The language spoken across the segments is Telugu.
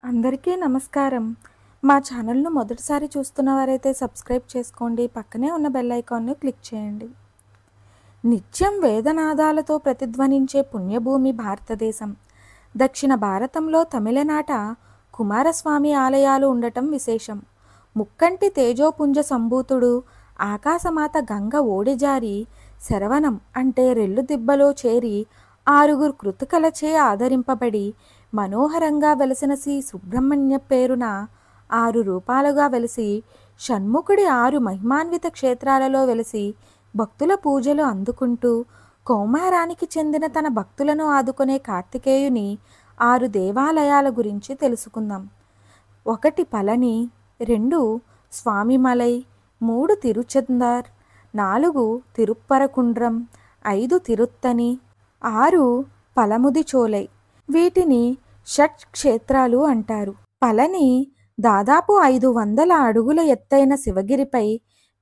అందరికీ నమస్కారం. మా ఛానల్‌ను మొదటిసారి చూస్తున్నవారైతే సబ్స్క్రైబ్ చేసుకోండి. పక్కనే ఉన్న బెల్ ఐకాన్‌ను క్లిక్ చేయండి. నిత్యం వేదనాదాలతో ప్రతిధ్వనించే పుణ్యభూమి భారతదేశం. దక్షిణ భారతంలో తమిళనాట కుమారస్వామి ఆలయాలు ఉండటం విశేషం. ముక్కంటి తేజోపుంజ సంభూతుడు ఆకాశమాత గంగ ఓడిజారి శరవణం అంటే రెల్లు దిబ్బలో చేరి 6 కృతికలచే ఆదరింపబడి మనోహరంగా వెలసిన శ్రీ సుబ్రహ్మణ్య పేరున 6 రూపాలుగా వెలిసి షణ్ముఖుడి 6 మహిమాన్విత క్షేత్రాలలో వెలిసి భక్తుల పూజలు అందుకుంటూ కౌమారానికి చెందిన తన భక్తులను ఆదుకునే కార్తికేయుని 6 దేవాలయాల గురించి తెలుసుకుందాం. 1 పళని, 2 స్వామిమలై, 3 తిరుచెందార్, 4 తిరుప్పరకుండ్రం, 5 తిరుత్తని, 6 పలముదిచోలై. వీటిని షట్ క్షేత్రాలు అంటారు. పళని దాదాపు 500 అడుగుల ఎత్తైన శివగిరిపై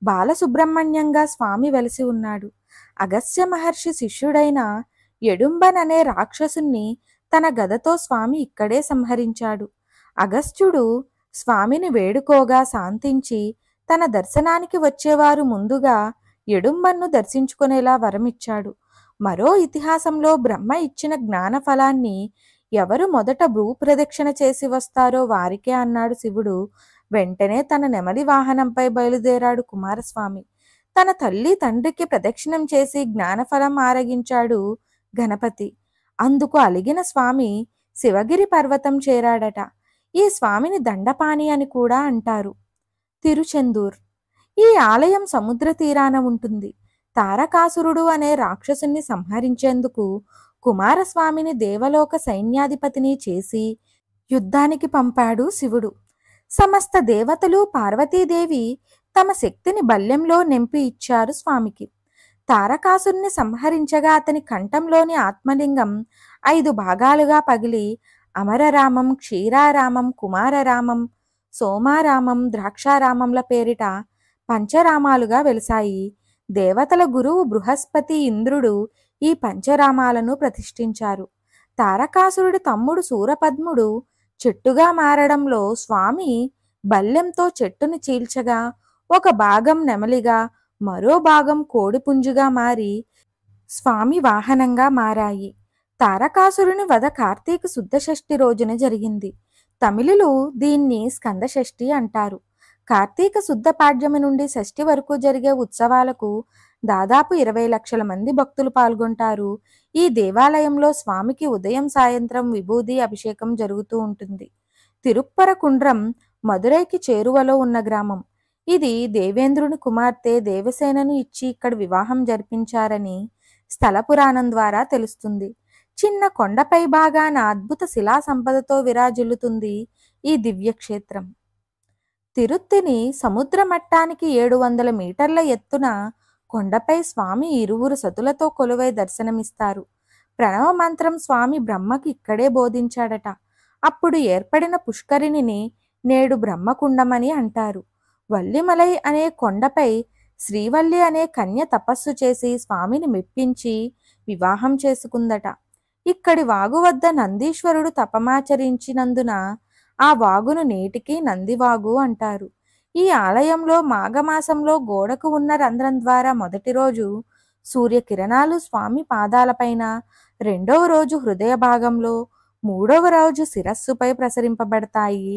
బాలసుబ్రహ్మణ్యంగా స్వామి వెలసి ఉన్నాడు. అగస్త్య మహర్షి శిష్యుడైన ఎడుంబన్ అనే రాక్షసుని తన గదతో స్వామి ఇక్కడే సంహరించాడు. అగస్త్యుడు స్వామిని వేడుకోగా శాంతించి తన దర్శనానికి వచ్చేవారు ముందుగా ఎడుంబన్ను దర్శించుకునేలా వరమిచ్చాడు. మరో ఇతిహాసంలో బ్రహ్మ ఇచ్చిన జ్ఞాన ఫలాన్ని ఎవరు మొదట భూప్రదక్షిణ చేసి వస్తారో వారికే అన్నాడు శివుడు. వెంటనే తన నెమలి వాహనంపై బయలుదేరాడు కుమారస్వామి. తన తల్లి తండ్రికి ప్రదక్షిణం చేసి జ్ఞానఫలం ఆరగించాడు గణపతి. అందుకు అలిగిన స్వామి శివగిరి పర్వతం చేరాడట. ఈ స్వామిని దండపాణి అని కూడా అంటారు. తిరుచెందూర్. ఈ ఆలయం సముద్ర తీరాన ఉంటుంది. తారకాసురుడు అనే రాక్షసుని సంహరించేందుకు కుమారస్వామిని దేవలోక సైన్యాధిపతిని చేసి యుద్ధానికి పంపాడు శివుడు. సమస్త దేవతలు పార్వతీదేవి తమ శక్తిని బల్యంలో నింపి ఇచ్చారు స్వామికి. తారకాసురుని సంహరించగా అతని కంఠంలోని ఆత్మలింగం 5 భాగాలుగా పగిలి అమరరామం, క్షీరారామం, కుమారరామం, సోమారామం, ద్రాక్షారామంల పేరిట పంచరామాలుగా వెలిశాయి. దేవతల గురువు బృహస్పతి, ఇంద్రుడు ఈ పంచరామాలను ప్రతిష్ఠించారు. తారకాసురుడి తమ్ముడు సూరపద్ముడు చెట్టుగా మారడంలో స్వామి బల్లెంతో చెట్టుని చీల్చగా ఒక భాగం నెమలిగా, మరో భాగం కోడిపుంజుగా మారి స్వామి వాహనంగా మారాయి. తారకాసురుని వధ కార్తీక శుద్ధ షష్ఠి రోజున జరిగింది. తమిళులు దీన్ని స్కంద షష్ఠి అంటారు. కార్తీక శుద్ధ పాడ్యమి నుండి షష్ఠి వరకు జరిగే ఉత్సవాలకు దాదాపు 20 లక్షల మంది భక్తులు పాల్గొంటారు. ఈ దేవాలయంలో స్వామికి ఉదయం సాయంత్రం విభూది అభిషేకం జరుగుతూ ఉంటుంది. తిరుప్పరకుండ్రం మదురైకి చేరువలో ఉన్న గ్రామం. ఇది దేవేంద్రుని కుమార్తె దేవసేనను ఇచ్చి ఇక్కడ వివాహం జరిపించారని స్థల పురాణం ద్వారా తెలుస్తుంది. చిన్న కొండపై భాగాన అద్భుత శిలా సంపదతో విరాజిల్లుతుంది ఈ దివ్యక్షేత్రం. తిరుత్తిని సముద్ర మట్టానికి 700 మీటర్ల ఎత్తున కొండపై స్వామి 2 సతులతో కొలువై దర్శనమిస్తారు. ప్రణవ మంత్రం స్వామి బ్రహ్మకి ఇక్కడే బోధించాడట. అప్పుడు ఏర్పడిన పుష్కరిణిని నేడు బ్రహ్మకుండమని అంటారు. వల్లిమలై అనే కొండపై శ్రీవల్లి అనే కన్య తపస్సు చేసి స్వామిని మెప్పించి వివాహం చేసుకుందట. ఇక్కడి వాగు వద్ద నందీశ్వరుడు తపమాచరించినందున ఆ వాగును నేటికి నందివాగు అంటారు. ఈ ఆలయంలో మాఘమాసంలో గోడకు ఉన్న రంధ్రం ద్వారా మొదటి రోజు సూర్యకిరణాలు స్వామి పాదాలపైన, 2వ రోజు హృదయ భాగంలో, 3వ రోజు శిరస్సుపై ప్రసరింపబడతాయి.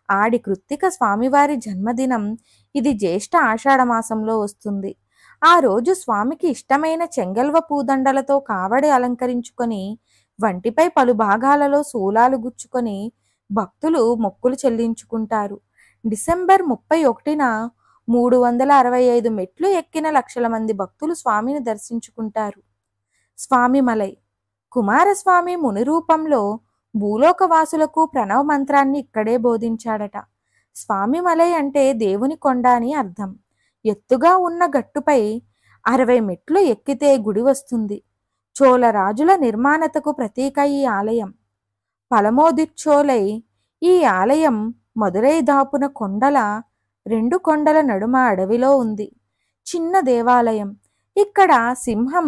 ఆడి కృత్తిక స్వామివారి జన్మదినం. ఇది జ్యేష్ఠ ఆషాఢమాసంలో వస్తుంది. ఆ రోజు స్వామికి ఇష్టమైన చెంగల్వ పూదండలతో కావడి అలంకరించుకొని వంటిపై పలు భాగాలలో శూలాలు గుచ్చుకొని భక్తులు మొక్కులు చెల్లించుకుంటారు. డిసెంబర్ 31న 365 మెట్లు ఎక్కిన లక్షల మంది భక్తులు స్వామిని దర్శించుకుంటారు. స్వామిమలై. కుమారస్వామి ముని రూపంలో భూలోకవాసులకు ప్రణవ మంత్రాన్ని ఇక్కడే బోధించాడట. స్వామిమలై అంటే దేవుని కొండ అని అర్థం. ఎత్తుగా ఉన్న గట్టుపై 60 మెట్లు ఎక్కితే గుడి వస్తుంది. చోళ రాజుల నిర్మాణతకు ప్రతీక ఈ ఆలయం. పలమోదిచ్చోలై. ఈ ఆలయం మదురై దాపున కొండల 2 కొండల నడుమ అడవిలో ఉంది. చిన్న దేవాలయం. ఇక్కడ సింహం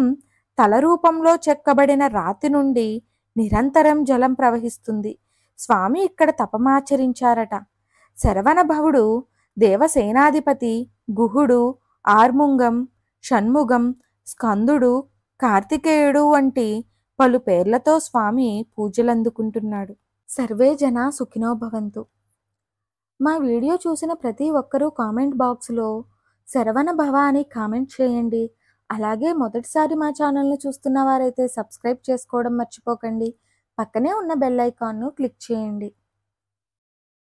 తల రూపంలో చెక్కబడిన రాతి నుండి నిరంతరం జలం ప్రవహిస్తుంది. స్వామి ఇక్కడ తపమాచరించారట. శరవణభవుడు, దేవసేనాధిపతి, గుహుడు, ఆర్ముంగం, షణ్ముగం, స్కందుడు, కార్తికేయుడు వంటి పలు పేర్లతో స్వామి పూజలందుకుంటున్నాడు. సర్వే జన సుఖినో భవంతు. మా వీడియో చూసిన ప్రతి ఒక్కరూ కామెంట్ బాక్స్లో శరవణ భవ అని కామెంట్ చేయండి. అలాగే మొదటిసారి మా ఛానల్ను చూస్తున్న వారైతే సబ్స్క్రైబ్ చేసుకోవడం మర్చిపోకండి. పక్కనే ఉన్న బెల్ ఐకాన్ను క్లిక్ చేయండి.